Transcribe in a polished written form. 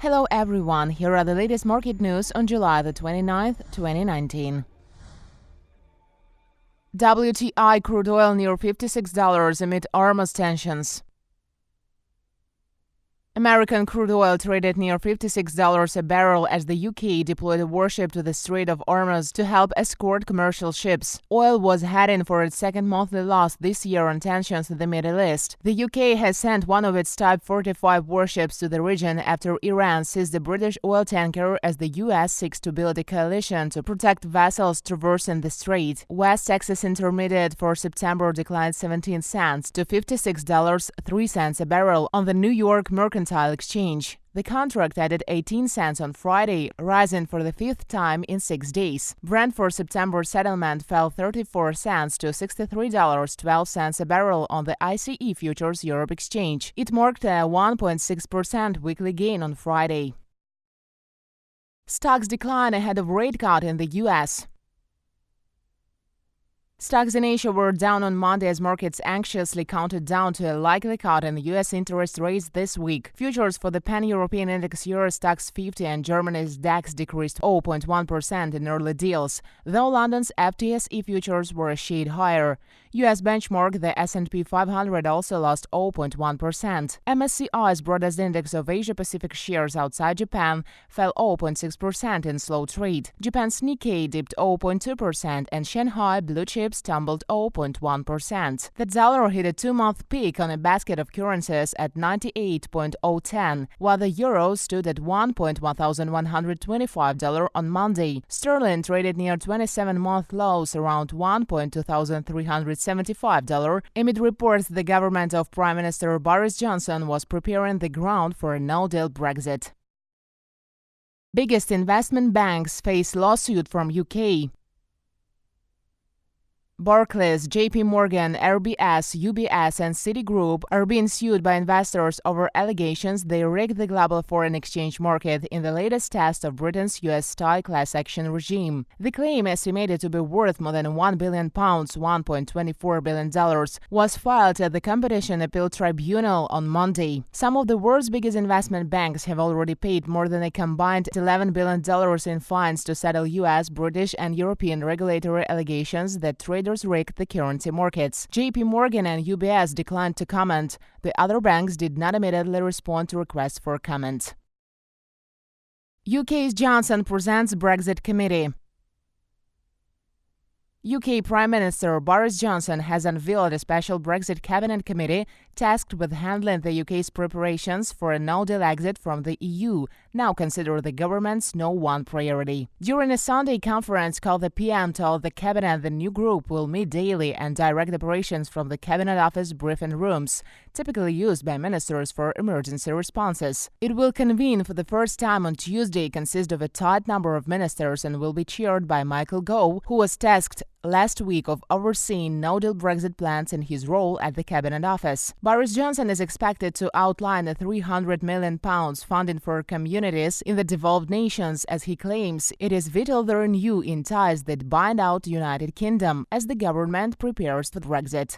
Hello everyone, here are the latest market news on July the 29th, 2019. WTI crude oil near $56 amid Hormuz tensions. American crude oil traded near $56 a barrel as the UK deployed a warship to the Strait of Hormuz to help escort commercial ships. Oil was heading for its second monthly loss this year on tensions in the Middle East. The UK has sent one of its Type 45 warships to the region after Iran seized the British oil tanker as the US seeks to build a coalition to protect vessels traversing the strait. West Texas Intermediate for September declined 17 cents to $56.03 a barrel on the New York Mercantile Exchange. The contract added 18 cents on Friday, rising for the fifth time in 6 days. Brent for September settlement fell 34 cents to $63.12 a barrel on the ICE Futures Europe Exchange. It marked a 1.6% weekly gain on Friday. Stocks decline ahead of rate cut in the U.S. Stocks in Asia were down on Monday as markets anxiously counted down to a likely cut in the U.S. interest rates this week. Futures for the pan-European index Euro Stoxx 50 and Germany's DAX decreased 0.1% in early deals, though London's FTSE futures were a shade higher. U.S. benchmark, the S&P 500, also lost 0.1%. MSCI's broadest index of Asia-Pacific shares outside Japan fell 0.6% in slow trade. Japan's Nikkei dipped 0.2% and Shanghai blue chips tumbled 0.1%. The dollar hit a two-month peak on a basket of currencies at 98.010, while the euro stood at $1.1125 on Monday. Sterling traded near 27-month lows around $1.2375 amid reports the government of Prime Minister Boris Johnson was preparing the ground for a no-deal Brexit. Biggest investment banks face lawsuit from UK. Barclays, JP Morgan, RBS, UBS, and Citigroup are being sued by investors over allegations they rigged the global foreign exchange market in the latest test of Britain's US-style class action regime. The claim, estimated to be worth more than £1 billion, $1.24 billion, was filed at the Competition Appeal Tribunal on Monday. Some of the world's biggest investment banks have already paid more than a combined $11 billion in fines to settle US, British, and European regulatory allegations that traders rigged the currency markets. JP Morgan and UBS declined to comment. The other banks did not immediately respond to requests for comment. UK's Johnson presents Brexit committee. UK Prime Minister Boris Johnson has unveiled a special Brexit cabinet committee tasked with handling the UK's preparations for a no-deal exit from the EU, now considered the government's #1 priority. During a Sunday conference call, the PM told the cabinet the new group will meet daily and direct operations from the cabinet office briefing rooms, typically used by ministers for emergency responses. It will convene for the first time on Tuesday, consist of a tight number of ministers, and will be chaired by Michael Gove, who was tasked last week of overseeing no-deal Brexit plans in his role at the Cabinet Office. Boris Johnson is expected to outline a £300 million funding for communities in the devolved nations, as he claims it is vital to renew in ties that bind out the United Kingdom as the government prepares for Brexit.